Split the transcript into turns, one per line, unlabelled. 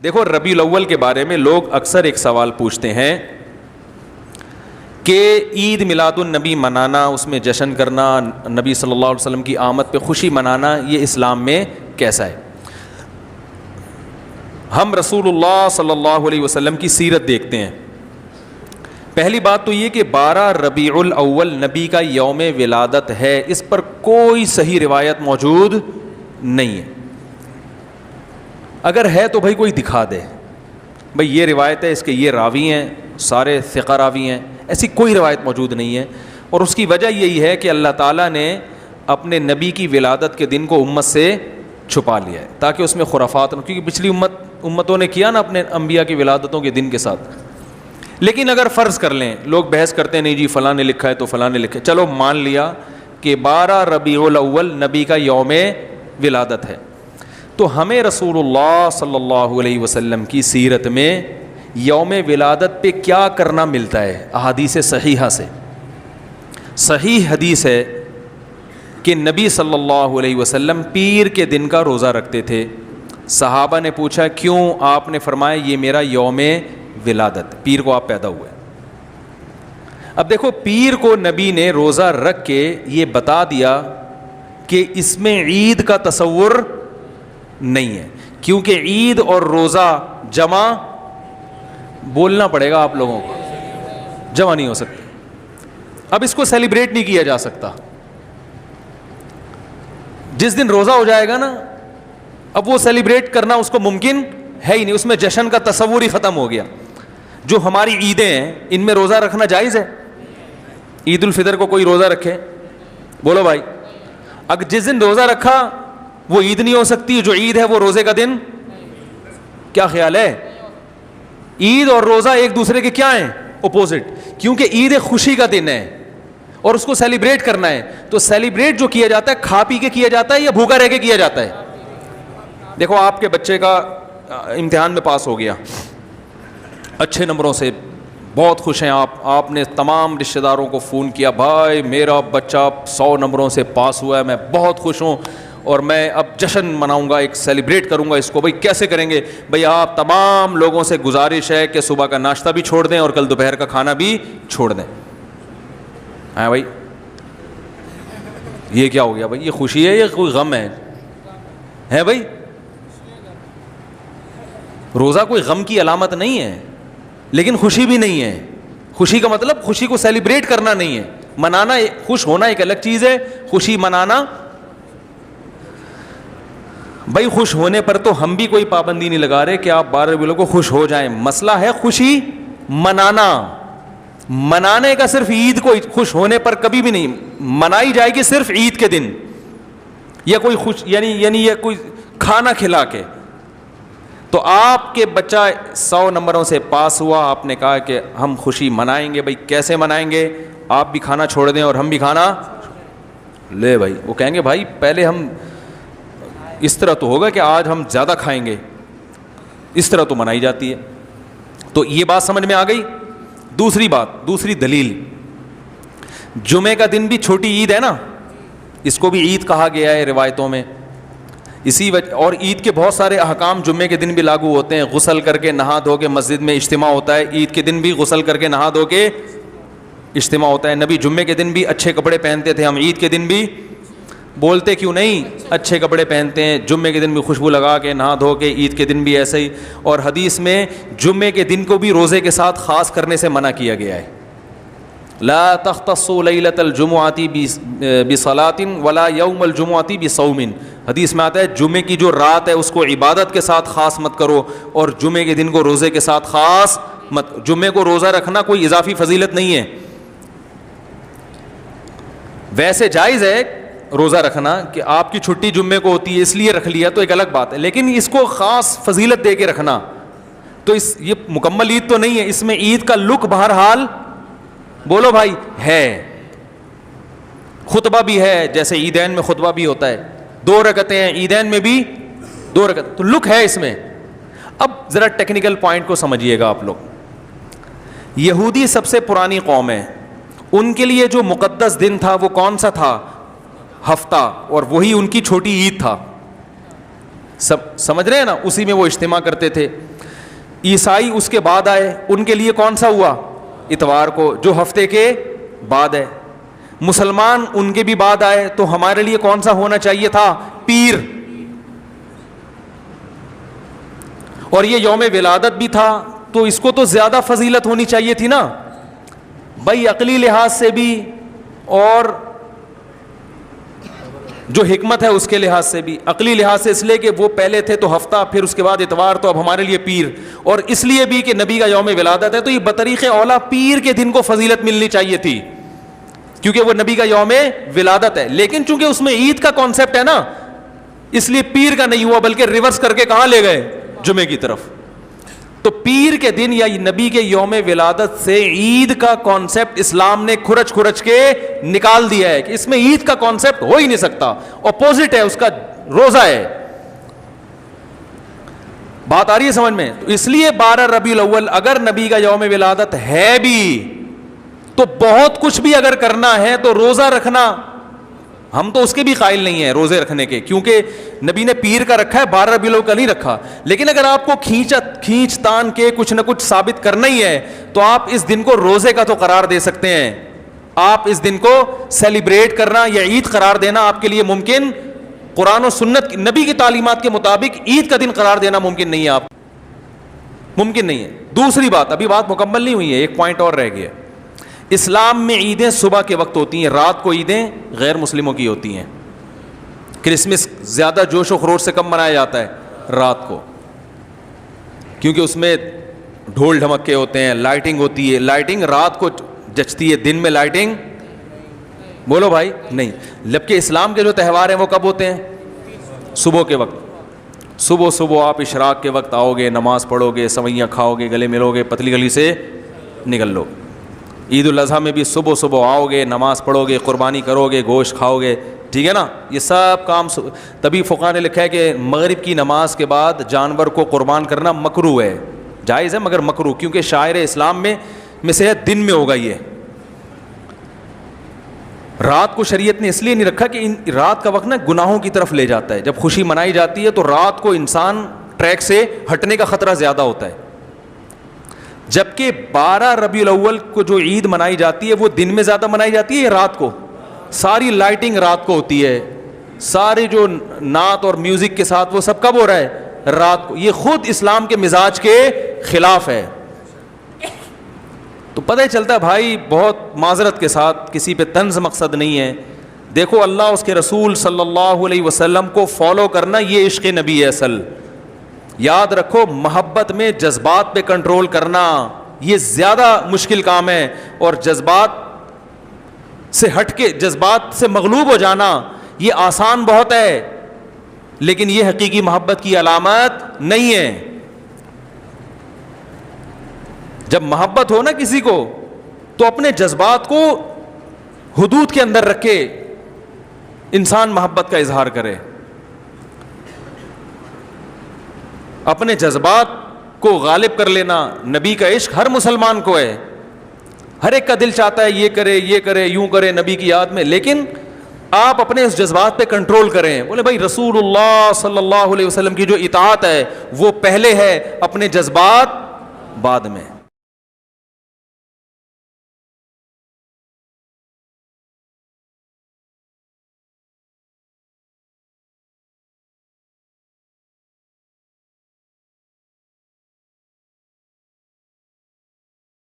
دیکھو ربیع الاول کے بارے میں لوگ اکثر ایک سوال پوچھتے ہیں کہ عید میلاد النبی منانا، اس میں جشن کرنا، نبی صلی اللہ علیہ وسلم کی آمد پہ خوشی منانا، یہ اسلام میں کیسا ہے؟ ہم رسول اللہ صلی اللہ علیہ وسلم کی سیرت دیکھتے ہیں. پہلی بات تو یہ کہ 12 ربیع الاول نبی کا یوم ولادت ہے، اس پر کوئی صحیح روایت موجود نہیں ہے. اگر ہے تو بھائی کوئی دکھا دے، بھائی یہ روایت ہے، اس کے یہ راوی ہیں، سارے ثقہ راوی ہیں. ایسی کوئی روایت موجود نہیں ہے، اور اس کی وجہ یہی ہے کہ اللہ تعالیٰ نے اپنے نبی کی ولادت کے دن کو امت سے چھپا لیا ہے تاکہ اس میں خرافات نہ، کیونکہ پچھلی امتوں نے کیا نا اپنے انبیاء کی ولادتوں کے دن کے ساتھ. لیکن اگر فرض کر لیں، لوگ بحث کرتے ہیں نہیں جی فلاں نے لکھا ہے تو فلاں نے لکھا ہے، چلو مان لیا کہ 12 ربیع الاول نبی کا یوم ولادت ہے، تو ہمیں رسول اللہ صلی اللہ علیہ وسلم کی سیرت میں یوم ولادت پہ کیا کرنا ملتا ہے؟ احادیث صحیحہ سے صحیح حدیث ہے کہ نبی صلی اللہ علیہ وسلم پیر کے دن کا روزہ رکھتے تھے. صحابہ نے پوچھا کیوں؟ آپ نے فرمایا یہ میرا یوم ولادت، پیر کو آپ پیدا ہوئے. اب دیکھو پیر کو نبی نے روزہ رکھ کے یہ بتا دیا کہ اس میں عید کا تصور نہیں ہے، کیونکہ عید اور روزہ جمع بولنا پڑے گا آپ لوگوں کو، جمع نہیں ہو سکتے. اب اس کو سیلیبریٹ نہیں کیا جا سکتا. جس دن روزہ ہو جائے گا نا، اب وہ سیلیبریٹ کرنا اس کو ممکن ہے ہی نہیں، اس میں جشن کا تصور ہی ختم ہو گیا. جو ہماری عیدیں ہیں ان میں روزہ رکھنا جائز ہے؟ عید الفطر کو کوئی روزہ رکھے؟ بولو بھائی. اگر جس دن روزہ رکھا وہ عید نہیں ہو سکتی، جو عید ہے وہ روزے کا دن. کیا خیال ہے؟ عید اور روزہ ایک دوسرے کے کیا ہیں؟ اپوزٹ. کیونکہ عید ایک خوشی کا دن ہے اور اس کو سیلیبریٹ کرنا ہے. تو سیلیبریٹ جو کیا جاتا ہے کھا پی کے کیا جاتا ہے یا بھوکا رہ کے کیا جاتا ہے؟ دیکھو آپ کے بچے کا امتحان میں پاس ہو گیا اچھے نمبروں سے، بہت خوش ہیں آپ نے تمام رشتہ داروں کو فون کیا، بھائی میرا بچہ 100 نمبروں سے پاس ہوا ہے، میں بہت خوش ہوں اور میں اب جشن مناؤں گا، ایک سیلیبریٹ کروں گا اس کو. بھائی کیسے کریں گے؟ بھائی آپ تمام لوگوں سے گزارش ہے کہ صبح کا ناشتہ بھی چھوڑ دیں اور کل دوپہر کا کھانا بھی چھوڑ دیں. ہاں بھائی یہ کیا ہو گیا بھائی؟ یہ خوشی ہے یا کوئی غم ہے بھائی؟ روزہ کوئی غم کی علامت نہیں ہے لیکن خوشی بھی نہیں ہے. خوشی کا مطلب خوشی کو سیلیبریٹ کرنا نہیں ہے، منانا. خوش ہونا ایک الگ چیز ہے، خوشی منانا. بھائی خوش ہونے پر تو ہم بھی کوئی پابندی نہیں لگا رہے کہ آپ 12 ربیع الاول کو خوش ہو جائیں. مسئلہ ہے خوشی منانا. منانے کا صرف عید کو خوش ہونے پر کبھی بھی نہیں منائی جائے گی، صرف عید کے دن یا کوئی خوش یعنی یہ کوئی کھانا کھلا کے. تو آپ کے بچہ 100 نمبروں سے پاس ہوا، آپ نے کہا کہ ہم خوشی منائیں گے. بھائی کیسے منائیں گے؟ آپ بھی کھانا چھوڑ دیں اور ہم بھی کھانا لے. بھائی وہ کہیں گے بھائی پہلے ہم اس طرح تو ہوگا کہ آج ہم زیادہ کھائیں گے، اس طرح تو منائی جاتی ہے. تو یہ بات سمجھ میں آ گئی. دوسری بات، دوسری دلیل، جمعے کا دن بھی چھوٹی عید ہے نا، اس کو بھی عید کہا گیا ہے روایتوں میں. اسی وجہ اور عید کے بہت سارے احکام جمعے کے دن بھی لاگو ہوتے ہیں. غسل کر کے نہا دھو کے مسجد میں اجتماع ہوتا ہے، عید کے دن بھی غسل کر کے نہا دھو کے اجتماع ہوتا ہے. نبی جمعے کے دن بھی اچھے کپڑے پہنتے تھے، ہم عید کے دن بھی بولتے کیوں نہیں اچھے کپڑے پہنتے ہیں. جمعے کے دن بھی خوشبو لگا کے نہا دھو کے، عید کے دن بھی ایسے ہی. اور حدیث میں جمعے کے دن کو بھی روزے کے ساتھ خاص کرنے سے منع کیا گیا ہے. لا تختصوا لیلۃ الجمعۃ بصلاۃ ولا یوم الجمعۃ بصوم. حدیث میں آتا ہے جمعے کی جو رات ہے اس کو عبادت کے ساتھ خاص مت کرو اور جمعے کے دن کو روزے کے ساتھ خاص مت. جمعے کو روزہ رکھنا کوئی اضافی فضیلت نہیں ہے. ویسے جائز ہے روزہ رکھنا کہ آپ کی چھٹی جمعے کو ہوتی ہے اس لیے رکھ لیا تو ایک الگ بات ہے، لیکن اس کو خاص فضیلت دے کے رکھنا تو یہ مکمل عید تو نہیں ہے. اس میں عید کا لک بہرحال بولو بھائی ہے. خطبہ بھی ہے، جیسے عیدین میں خطبہ بھی ہوتا ہے، 2 رکعتیں ہیں، عیدین میں بھی 2 رکعت، تو لک ہے اس میں. اب ذرا ٹیکنیکل پوائنٹ کو سمجھیے گا آپ لوگ. یہودی سب سے پرانی قوم ہے، ان کے لیے جو مقدس دن تھا وہ کون سا تھا؟ ہفتہ، اور وہی ان کی چھوٹی عید تھا. سب سمجھ رہے ہیں نا؟ اسی میں وہ اجتماع کرتے تھے. عیسائی اس کے بعد آئے, ان کے لیے کون سا ہوا؟ اتوار کو, جو ہفتے کے بعد ہے. مسلمان ان کے بھی بعد آئے, تو ہمارے لیے کون سا ہونا چاہیے تھا؟ پیر. اور یہ یوم ولادت بھی تھا, تو اس کو تو زیادہ فضیلت ہونی چاہیے تھی نا بھائی, عقلی لحاظ سے بھی اور جو حکمت ہے اس کے لحاظ سے بھی. عقلی لحاظ سے اس لیے کہ وہ پہلے تھے تو ہفتہ, پھر اس کے بعد اتوار, تو اب ہمارے لیے پیر. اور اس لیے بھی کہ نبی کا یوم ولادت ہے, تو یہ بطریق اولا پیر کے دن کو فضیلت ملنی چاہیے تھی, کیونکہ وہ نبی کا یوم ولادت ہے. لیکن چونکہ اس میں عید کا کانسیپٹ ہے نا, اس لیے پیر کا نہیں ہوا, بلکہ ریورس کر کے کہاں لے گئے؟ جمعے کی طرف. تو پیر کے دن یا نبی کے یوم ولادت سے عید کا کانسیپٹ اسلام نے کھرچ کھرچ کے نکال دیا ہے کہ اس میں عید کا کانسیپٹ ہو ہی نہیں سکتا, اپوزٹ ہے اس کا, روزہ ہے. بات آ رہی ہے سمجھ میں؟ تو اس لیے 12 ربیع الاول اگر نبی کا یوم ولادت ہے بھی, تو بہت کچھ بھی اگر کرنا ہے تو روزہ رکھنا, ہم تو اس کے بھی قائل نہیں ہیں روزے رکھنے کے, کیونکہ نبی نے پیر کا رکھا ہے, 12 ربیع الاول کا نہیں رکھا. لیکن اگر آپ کو کھینچ تان کے کچھ نہ کچھ ثابت کرنا ہی ہے, تو آپ اس دن کو روزے کا تو قرار دے سکتے ہیں. آپ اس دن کو سیلیبریٹ کرنا یا عید قرار دینا آپ کے لیے ممکن, قرآن و سنت نبی کی تعلیمات کے مطابق عید کا دن قرار دینا ممکن نہیں ہے, آپ ممکن نہیں ہے. دوسری بات, ابھی بات مکمل نہیں ہوئی ہے, ایک پوائنٹ اور رہ گیا. اسلام میں عیدیں صبح کے وقت ہوتی ہیں, رات کو عیدیں غیر مسلموں کی ہوتی ہیں. کرسمس زیادہ جوش و خروش سے کم منایا جاتا ہے رات کو, کیونکہ اس میں ڈھول ڈھمکے ہوتے ہیں, لائٹنگ ہوتی ہے. لائٹنگ رات کو جچتی ہے, دن میں لائٹنگ بولو بھائی نہیں. جبکہ اسلام کے جو تہوار ہیں وہ کب ہوتے ہیں؟ صبح کے وقت. صبح آپ اشراق کے وقت آؤ گے, نماز پڑھو گے, سوئیاں کھاؤ گے, گلے ملو گے, پتلی گلی سے نکل لو. عید الاضحیٰ میں بھی صبح آؤ گے, نماز پڑھو گے, قربانی کرو گے, گوشت کھاؤ گے, ٹھیک ہے نا. یہ سب کام تبھی فقہاء نے لکھا ہے کہ مغرب کی نماز کے بعد جانور کو قربان کرنا مکروہ ہے, جائز ہے مگر مکروہ, کیونکہ شاعر اسلام میں سے ہے دن میں ہوگا. یہ رات کو شریعت نے اس لیے نہیں رکھا کہ رات کا وقت نا گناہوں کی طرف لے جاتا ہے. جب خوشی منائی جاتی ہے تو رات کو انسان ٹریک سے ہٹنے کا خطرہ زیادہ ہوتا ہے. جبکہ 12 ربیع الاول کو جو عید منائی جاتی ہے وہ دن میں زیادہ منائی جاتی ہے یا رات کو؟ ساری لائٹنگ رات کو ہوتی ہے, سارے جو نعت اور میوزک کے ساتھ وہ سب کب ہو رہا ہے؟ رات کو. یہ خود اسلام کے مزاج کے خلاف ہے. تو پتہ ہی چلتا ہے بھائی, بہت معذرت کے ساتھ, کسی پہ طنز مقصد نہیں ہے. دیکھو اللہ اس کے رسول صلی اللہ علیہ وسلم کو فالو کرنا یہ عشق نبی ہے اصل. یاد رکھو, محبت میں جذبات پہ کنٹرول کرنا یہ زیادہ مشکل کام ہے, اور جذبات سے ہٹ کے, جذبات سے مغلوب ہو جانا یہ آسان بہت ہے, لیکن یہ حقیقی محبت کی علامت نہیں ہے. جب محبت ہو نا کسی کو, تو اپنے جذبات کو حدود کے اندر رکھ کے انسان محبت کا اظہار کرے. اپنے جذبات کو غالب کر لینا, نبی کا عشق ہر مسلمان کو ہے, ہر ایک کا دل چاہتا ہے یہ کرے یوں کرے نبی کی یاد میں, لیکن آپ اپنے اس جذبات پہ کنٹرول کریں. بولے بھائی رسول اللہ صلی اللہ علیہ وسلم کی جو اطاعت ہے وہ پہلے ہے, اپنے جذبات بعد میں.